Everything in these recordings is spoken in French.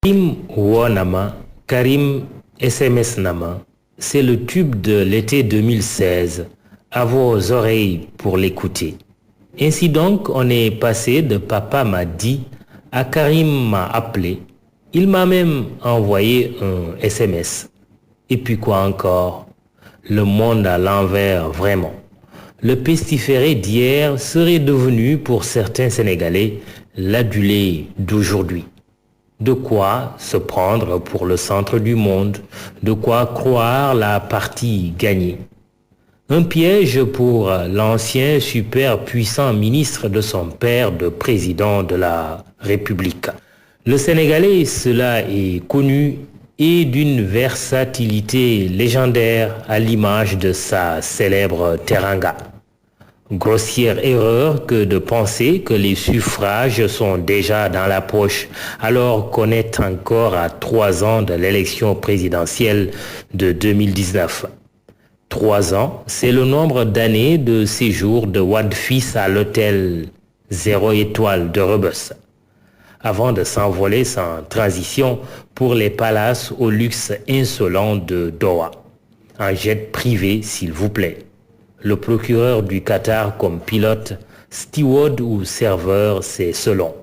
Karim Wonama, Karim SMS Nama, c'est le tube de l'été 2016. À vos oreilles pour l'écouter. Ainsi donc, on est passé de Papa m'a dit à Karim m'a appelé. Il m'a même envoyé un SMS. Et puis quoi encore? Le monde à l'envers, vraiment. Le pestiféré d'hier serait devenu pour certains Sénégalais l'adulé d'aujourd'hui. De quoi se prendre pour le centre du monde, de quoi croire la partie gagnée. Un piège pour l'ancien super puissant ministre de son père de président de la République. Le Sénégalais, cela est connu, est d'une versatilité légendaire à l'image de sa célèbre Teranga. Grossière erreur que de penser que les suffrages sont déjà dans la poche alors qu'on est encore à 3 ans de l'élection présidentielle de 2019. 3 ans, c'est le nombre d'années de séjour de Wade fils à l'hôtel 0 étoile de Rebeuss, avant de s'envoler sans transition pour les palaces au luxe insolent de Doha. Un jet privé, s'il vous plaît. Le procureur du Qatar comme pilote, steward ou serveur, c'est selon.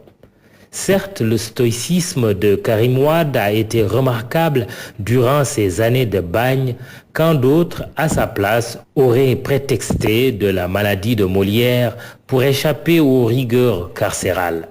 Certes, le stoïcisme de Karim Wade a été remarquable durant ces années de bagne, quand d'autres, à sa place, auraient prétexté de la maladie de Molière pour échapper aux rigueurs carcérales.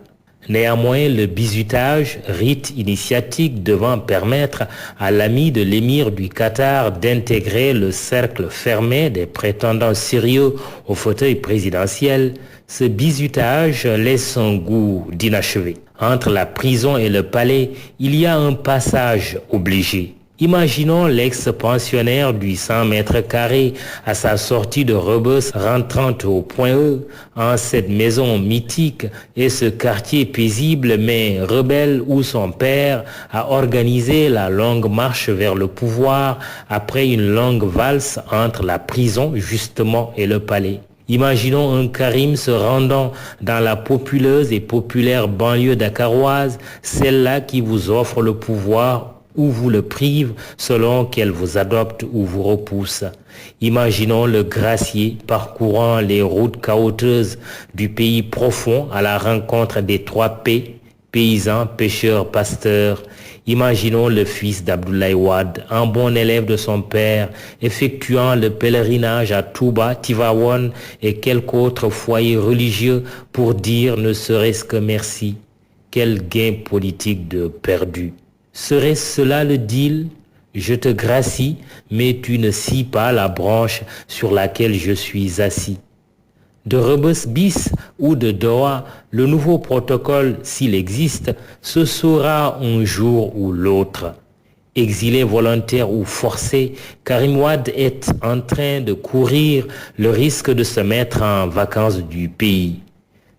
Néanmoins, le bizutage, rite initiatique devant permettre à l'ami de l'émir du Qatar d'intégrer le cercle fermé des prétendants sérieux au fauteuil présidentiel, ce bizutage laisse un goût d'inachevé. Entre la prison et le palais, il y a un passage obligé. Imaginons l'ex-pensionnaire du 100 mètres carrés à sa sortie de Rebeuss rentrant au point E, en cette maison mythique et ce quartier paisible mais rebelle où son père a organisé la longue marche vers le pouvoir après une longue valse entre la prison justement et le palais. Imaginons un Karim se rendant dans la populeuse et populaire banlieue dakaroise, celle-là qui vous offre le pouvoir ou vous le prive selon qu'elle vous adopte ou vous repousse. Imaginons le gracier parcourant les routes chaotiques du pays profond à la rencontre des 3 P, paysans, pêcheurs, pasteurs. Imaginons le fils d'Abdoulaye Wade, un bon élève de son père, effectuant le pèlerinage à Touba, Tivaouane et quelque autre foyer religieux pour dire ne serait-ce que merci. Quel gain politique de perdu. Serait-ce cela le deal? Je te gracie, mais tu ne scies pas la branche sur laquelle je suis assis. De Rebeuss bis ou de Doha, le nouveau protocole, s'il existe, se saura un jour ou l'autre. Exilé volontaire ou forcé, Karim Wade est en train de courir le risque de se mettre en vacances du pays.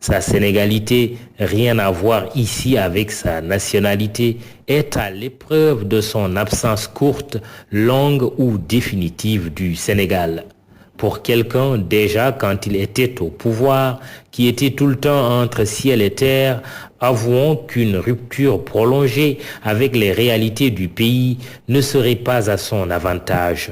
Sa sénégalité, rien à voir ici avec sa nationalité, est à l'épreuve de son absence courte, longue ou définitive du Sénégal. Pour quelqu'un, déjà quand il était au pouvoir, qui était tout le temps entre ciel et terre, avouons qu'une rupture prolongée avec les réalités du pays ne serait pas à son avantage.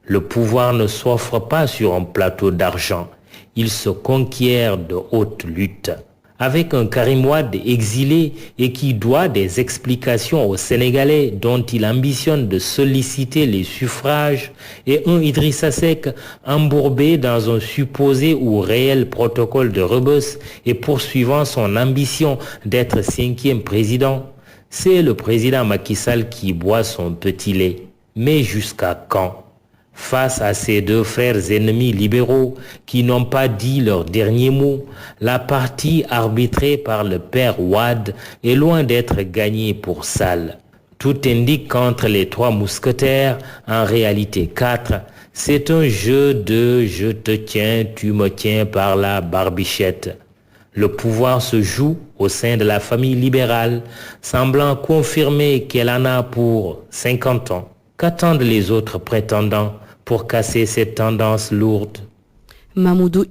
Le pouvoir ne s'offre pas sur un plateau d'argent. Il se conquiert de haute lutte. Avec un Karim Wade exilé et qui doit des explications aux Sénégalais dont il ambitionne de solliciter les suffrages, et un Idrissa Seck embourbé dans un supposé ou réel protocole de Rebeuss et poursuivant son ambition d'être 5e président, c'est le président Macky Sall qui boit son petit lait. Mais jusqu'à quand ? Face à ces 2 frères ennemis libéraux qui n'ont pas dit leur dernier mot, la partie arbitrée par le père Wade est loin d'être gagnée pour Sall. Tout indique qu'entre les 3 mousquetaires, en réalité 4, c'est un jeu de « je te tiens, tu me tiens par la barbichette ». Le pouvoir se joue au sein de la famille libérale, semblant confirmer qu'elle en a pour 50 ans. Qu'attendent les autres prétendants pour casser cette tendance lourde? Mamoudou